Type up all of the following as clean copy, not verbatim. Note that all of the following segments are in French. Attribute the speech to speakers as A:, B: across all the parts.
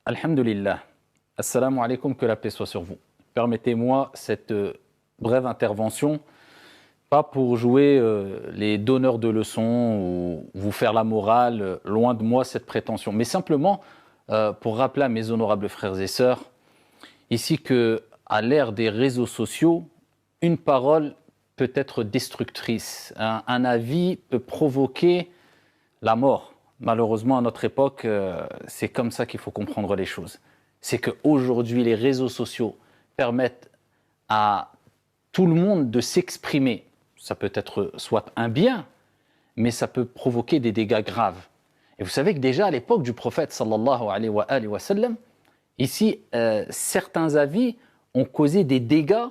A: Alhamdulillah. Assalamu alaikum, que la paix soit sur vous. Permettez-moi cette brève intervention, pas pour jouer les donneurs de leçons ou vous faire la morale, loin de moi cette prétention, mais simplement pour rappeler à mes honorables frères et sœurs, ici que à l'ère des réseaux sociaux, une parole peut être destructrice, un avis peut provoquer la mort. Malheureusement, à notre époque, c'est comme ça qu'il faut comprendre les choses. C'est qu'aujourd'hui, les réseaux sociaux permettent à tout le monde de s'exprimer. Ça peut être soit un bien, mais ça peut provoquer des dégâts graves. Et vous savez que déjà à l'époque du prophète, sallallahu alayhi wa sallam, ici, certains avis ont causé des dégâts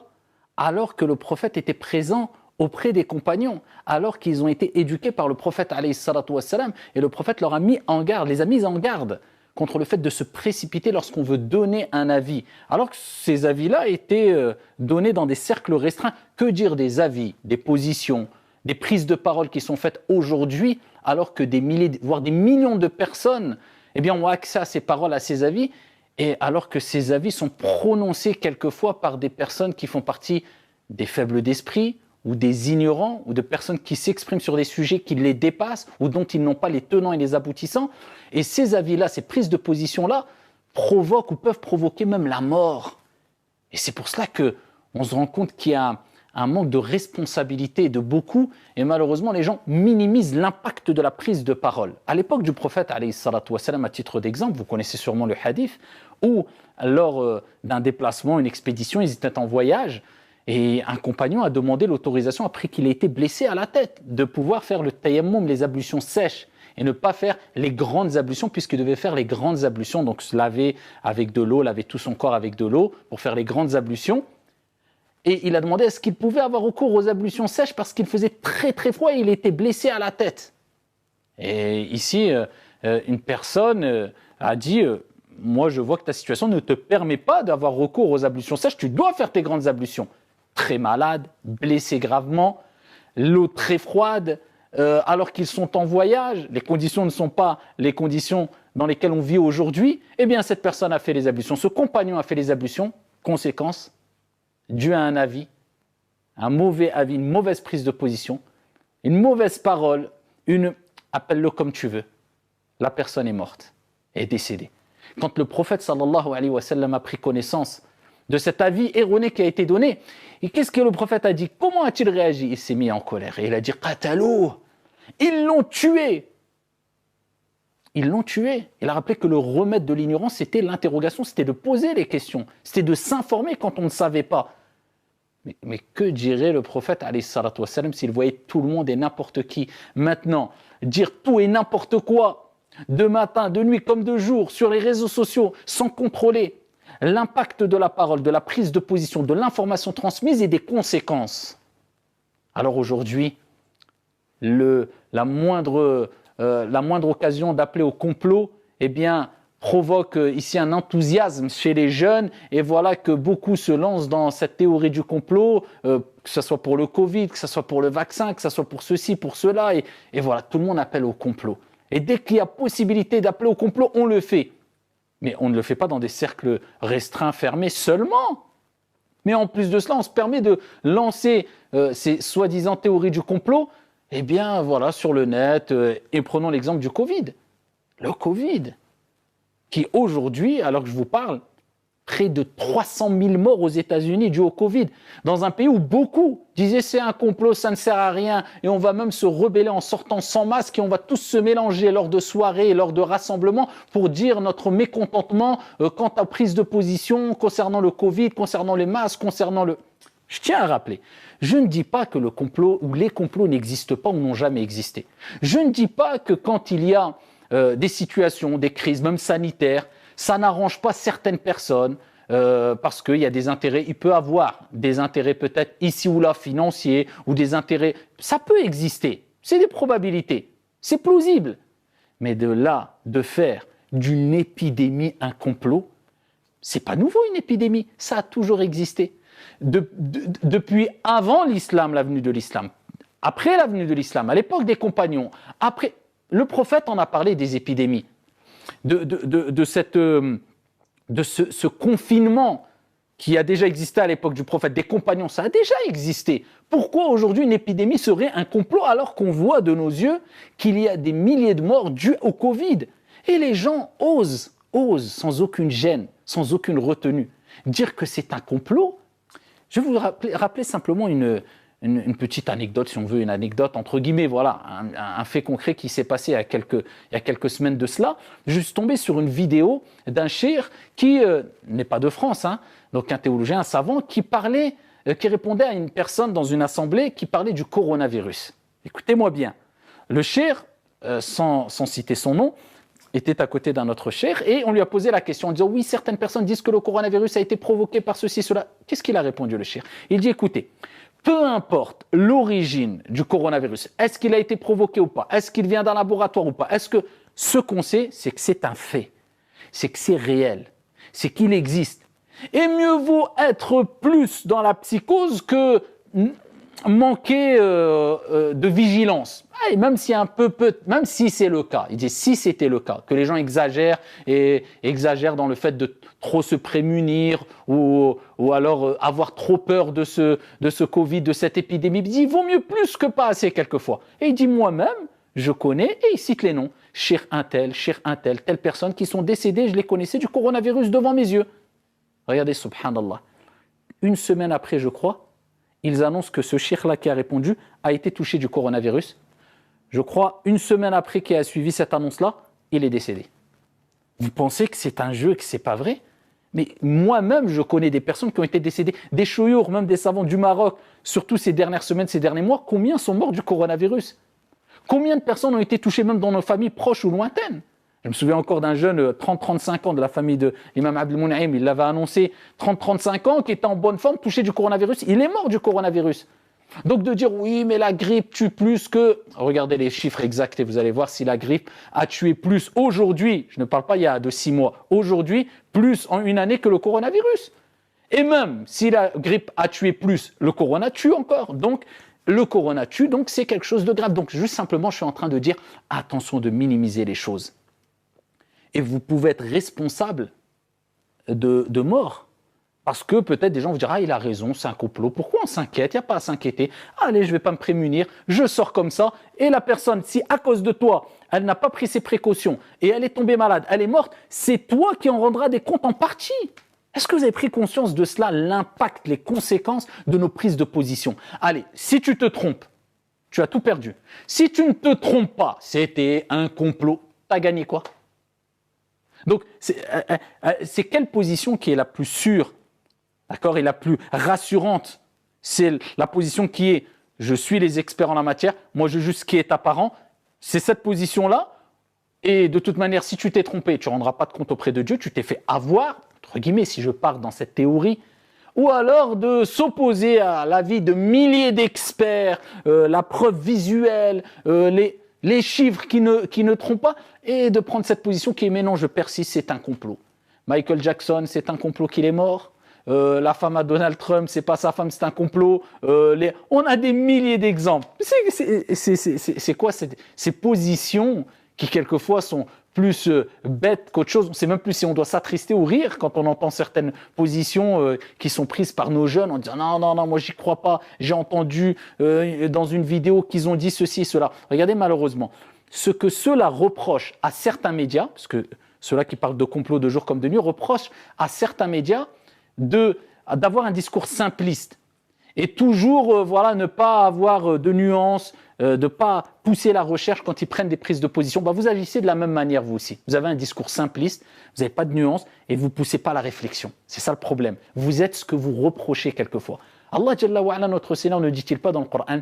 A: alors que le prophète était présent auprès des compagnons, alors qu'ils ont été éduqués par le prophète alayhi salatu wassalam, et le prophète leur a mis en garde, les a mis en garde contre le fait de se précipiter lorsqu'on veut donner un avis. Alors que ces avis-là étaient donnés dans des cercles restreints. Que dire des avis, des positions, des prises de parole qui sont faites aujourd'hui, alors que des milliers, voire des millions de personnes ont accès à ces paroles, à ces avis, et alors que ces avis sont prononcés quelquefois par des personnes qui font partie des faibles d'esprit, ou des ignorants, ou de personnes qui s'expriment sur des sujets qui les dépassent, ou dont ils n'ont pas les tenants et les aboutissants. Et ces avis-là, ces prises de position-là, provoquent ou peuvent provoquer même la mort. Et c'est pour cela qu'on se rend compte qu'il y a un manque de responsabilité de beaucoup, et malheureusement, les gens minimisent l'impact de la prise de parole. À l'époque du prophète, alayhi salatu wassalam, à titre d'exemple, vous connaissez sûrement le hadith, où lors d'un déplacement, une expédition, ils étaient en voyage, et un compagnon a demandé l'autorisation, après qu'il ait été blessé à la tête, de pouvoir faire le tayammum, les ablutions sèches, et ne pas faire les grandes ablutions, puisqu'il devait faire les grandes ablutions, donc se laver avec de l'eau, laver tout son corps avec de l'eau, pour faire les grandes ablutions. Et il a demandé est-ce qu'il pouvait avoir recours aux ablutions sèches, parce qu'il faisait très très froid et il était blessé à la tête. Et ici, une personne a dit moi je vois que ta situation ne te permet pas d'avoir recours aux ablutions sèches, tu dois faire tes grandes ablutions. Très malade, blessé gravement, l'eau très froide, alors qu'ils sont en voyage, les conditions ne sont pas les conditions dans lesquelles on vit aujourd'hui, eh bien cette personne a fait les ablutions, ce compagnon a fait les ablutions, conséquence, dû à un avis, un mauvais avis, une mauvaise prise de position, une mauvaise parole, appelle-le comme tu veux, la personne est morte, est décédée. Quand le prophète sallallahu alayhi wa sallam a pris connaissance de cet avis erroné qui a été donné, et qu'est-ce que le prophète a dit? Comment a-t-il réagi? Il s'est mis en colère et il a dit Qatalou, ils l'ont tué. Ils l'ont tué. Il a rappelé que le remède de l'ignorance, c'était l'interrogation, c'était de poser les questions, c'était de s'informer quand on ne savait pas. Mais que dirait le prophète alayhi salatu wassalam s'il voyait tout le monde et n'importe qui maintenant dire tout et n'importe quoi, de matin, de nuit comme de jour, sur les réseaux sociaux, sans contrôler l'impact de la parole, de la prise de position, de l'information transmise et des conséquences. Alors aujourd'hui, la moindre occasion d'appeler au complot, provoque ici un enthousiasme chez les jeunes, et voilà que beaucoup se lancent dans cette théorie du complot, que ce soit pour le Covid, que ce soit pour le vaccin, que ce soit pour ceci, pour cela, et voilà, tout le monde appelle au complot. Et dès qu'il y a possibilité d'appeler au complot, on le fait. Mais on ne le fait pas dans des cercles restreints, fermés seulement. Mais en plus de cela, on se permet de lancer ces soi-disant théories du complot, sur le net. Et prenons l'exemple du Covid. Le Covid, qui aujourd'hui, alors que je vous parle, près de 300 000 morts aux États-Unis dus au Covid, dans un pays où beaucoup disaient c'est un complot, ça ne sert à rien, et on va même se rebeller en sortant sans masque, et on va tous se mélanger lors de soirées et lors de rassemblements pour dire notre mécontentement quant à prise de position concernant le Covid, concernant les masques, concernant le... Je tiens à rappeler, je ne dis pas que le complot ou les complots n'existent pas ou n'ont jamais existé. Je ne dis pas que quand il y a des situations, des crises, même sanitaires, ça n'arrange pas certaines personnes parce qu'il y a des intérêts, il peut avoir des intérêts peut-être ici ou là financiers ou des intérêts, ça peut exister, c'est des probabilités, c'est plausible. Mais de là, de faire d'une épidémie un complot, c'est pas nouveau une épidémie, ça a toujours existé. Depuis avant l'islam, la venue de l'islam, après la venue de l'islam, à l'époque des compagnons, après, le prophète en a parlé des épidémies. De cette de ce confinement qui a déjà existé à l'époque du prophète, des compagnons, ça a déjà existé. Pourquoi aujourd'hui une épidémie serait un complot alors qu'on voit de nos yeux qu'il y a des milliers de morts dues au Covid? Et les gens osent sans aucune gêne, sans aucune retenue, dire que c'est un complot. Je vais vous rappeler simplement une petite anecdote, si on veut, une anecdote entre guillemets, voilà, un fait concret qui s'est passé il y a quelques semaines de cela. Je suis tombé sur une vidéo d'un cheikh qui n'est pas de France, hein, donc un théologien, un savant, qui répondait à une personne dans une assemblée qui parlait du coronavirus. Écoutez-moi bien, le cheikh, sans citer son nom, était à côté d'un autre cheikh et on lui a posé la question en disant « Oui, certaines personnes disent que le coronavirus a été provoqué par ceci, cela. » Qu'est-ce qu'il a répondu, le cheikh? Il dit « Écoutez, peu importe l'origine du coronavirus, est-ce qu'il a été provoqué ou pas, est-ce qu'il vient d'un laboratoire ou pas, est-ce que ce qu'on sait, c'est que c'est un fait, c'est que c'est réel, c'est qu'il existe. Et mieux vaut être plus dans la psychose que manquer de vigilance. Et même si même si c'est le cas, il dit si c'était le cas, que les gens exagèrent dans le fait de trop se prémunir ou alors avoir trop peur de ce Covid, de cette épidémie, il dit vaut mieux plus que pas assez quelquefois. Et il dit moi-même, je connais, et il cite les noms, Cheikh un tel, telle personne qui sont décédées, je les connaissais du coronavirus devant mes yeux. Regardez, subhanallah. Une semaine après, je crois, ils annoncent que ce cheikh-là qui a répondu a été touché du coronavirus. Je crois, une semaine après qu'il a suivi cette annonce-là, il est décédé. Vous pensez que c'est un jeu et que ce n'est pas vrai? Mais moi-même, je connais des personnes qui ont été décédées, des choyours, même des savants du Maroc, surtout ces dernières semaines, ces derniers mois. Combien sont morts du coronavirus? Combien de personnes ont été touchées même dans nos familles proches ou lointaines? Je me souviens encore d'un jeune 30-35 ans de la famille de l'imam Abdel Mounaïm, il l'avait annoncé, 30-35 ans, qui était en bonne forme, touché du coronavirus. Il est mort du coronavirus. Donc de dire oui, mais la grippe tue plus que... Regardez les chiffres exacts et vous allez voir si la grippe a tué plus aujourd'hui, je ne parle pas il y a de 6 mois, aujourd'hui, plus en une année que le coronavirus. Et même si la grippe a tué plus, le corona tue encore. Donc le corona tue, donc c'est quelque chose de grave. Donc juste simplement, je suis en train de dire attention de minimiser les choses. Et vous pouvez être responsable de mort. Parce que peut-être des gens vous diront « Ah, il a raison, c'est un complot. Pourquoi on s'inquiète? Il n'y a pas à s'inquiéter. Allez, je ne vais pas me prémunir, je sors comme ça. » Et la personne, si à cause de toi, elle n'a pas pris ses précautions et elle est tombée malade, elle est morte, c'est toi qui en rendras des comptes en partie. Est-ce que vous avez pris conscience de cela, l'impact, les conséquences de nos prises de position? Allez, si tu te trompes, tu as tout perdu. Si tu ne te trompes pas, c'était un complot, tu as gagné quoi? Donc, c'est quelle position qui est la plus sûre, d'accord, et la plus rassurante? C'est la position qui est « je suis les experts en la matière, moi je juge ce qui est apparent ». C'est cette position-là, et de toute manière, si tu t'es trompé, tu ne rendras pas de compte auprès de Dieu, tu t'es fait avoir, entre guillemets, si je pars dans cette théorie, ou alors de s'opposer à l'avis de milliers d'experts, la preuve visuelle, les chiffres qui ne trompent pas, et de prendre cette position qui est « mais non, je persiste, c'est un complot ». Michael Jackson, c'est un complot qu'il est mort. La femme à Donald Trump, c'est pas sa femme, c'est un complot. On a des milliers d'exemples. C'est quoi ces positions qui quelquefois sont plus bêtes qu'autre chose? On ne sait même plus si on doit s'attrister ou rire quand on entend certaines positions qui sont prises par nos jeunes en disant non, moi j'y crois pas, j'ai entendu dans une vidéo qu'ils ont dit ceci et cela. Regardez, malheureusement, ce que ceux-là reprochent à certains médias, parce que ceux-là qui parlent de complot de jour comme de nuit, reprochent à certains médias d'avoir un discours simpliste et toujours ne pas avoir de nuances, de ne pas pousser la recherche quand ils prennent des prises de position. Vous agissez de la même manière vous aussi. Vous avez un discours simpliste, vous n'avez pas de nuances et vous ne poussez pas la réflexion. C'est ça le problème. Vous êtes ce que vous reprochez quelquefois. Allah Jalla wa Ala, notre Seigneur, ne dit-il pas dans le Coran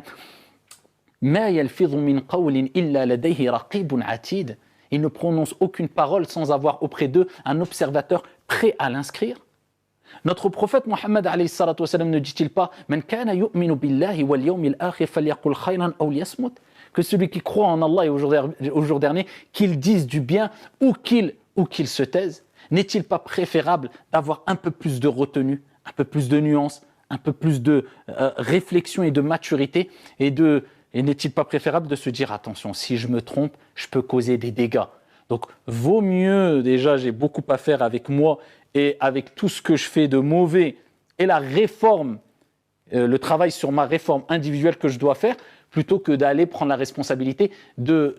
A: « Ma yalfidhu min qawlin illa ladayhi raqibun atid » Ils ne prononcent aucune parole sans avoir auprès d'eux un observateur prêt à l'inscrire. Notre prophète Mohammed alayhi salatu wa sallam ne dit-il pas Man kana yu'minu billahi wal yawmil akhir falyaqul khayran aw liyasmut, que celui qui croit en Allah et au jour dernier, qu'il dise du bien ou qu'il se taise? N'est-il pas préférable d'avoir un peu plus de retenue, un peu plus de nuances, un peu plus de réflexion et de maturité et n'est-il pas préférable de se dire attention, si je me trompe, je peux causer des dégâts. Donc vaut mieux, déjà j'ai beaucoup à faire avec moi et avec tout ce que je fais de mauvais et la réforme, le travail sur ma réforme individuelle que je dois faire, plutôt que d'aller prendre la responsabilité de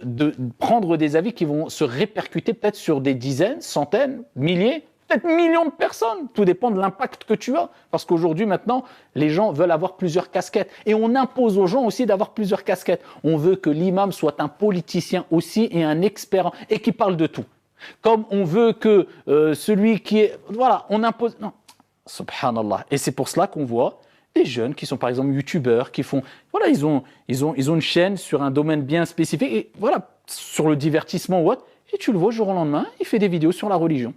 A: prendre des avis qui vont se répercuter peut-être sur des dizaines, centaines, milliers, peut-être millions de personnes. Tout dépend de l'impact que tu as. Parce qu'aujourd'hui, maintenant, les gens veulent avoir plusieurs casquettes. Et on impose aux gens aussi d'avoir plusieurs casquettes. On veut que l'imam soit un politicien aussi et un expert et qui parle de tout. Comme on veut que celui qui est... Voilà, on impose... Non, subhanallah. Et c'est pour cela qu'on voit des jeunes qui sont par exemple youtubeurs, qui font... Voilà, ils ont une chaîne sur un domaine bien spécifique, et voilà, sur le divertissement ou autre, et tu le vois, du jour au lendemain, il fait des vidéos sur la religion.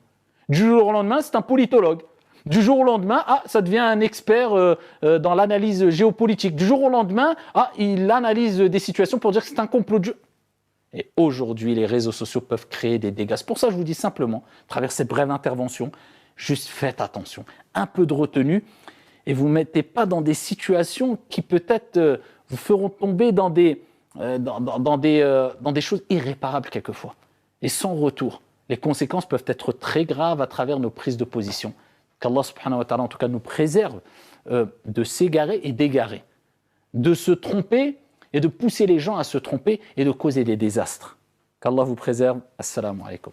A: Du jour au lendemain, c'est un politologue. Du jour au lendemain, ça devient un expert dans l'analyse géopolitique. Du jour au lendemain, il analyse des situations pour dire que c'est un complot de jeu. Et aujourd'hui, les réseaux sociaux peuvent créer des dégâts. C'est pour ça que je vous dis simplement, à travers cette brève intervention, juste faites attention, un peu de retenue, et vous ne mettez pas dans des situations qui peut-être vous feront tomber dans des choses irréparables quelquefois, et sans retour. Les conséquences peuvent être très graves à travers nos prises de position. Qu'Allah subhanahu wa ta'ala en tout cas nous préserve de s'égarer et d'égarer, de se tromper et de pousser les gens à se tromper et de causer des désastres. Qu'Allah vous préserve. Assalamu alaikum.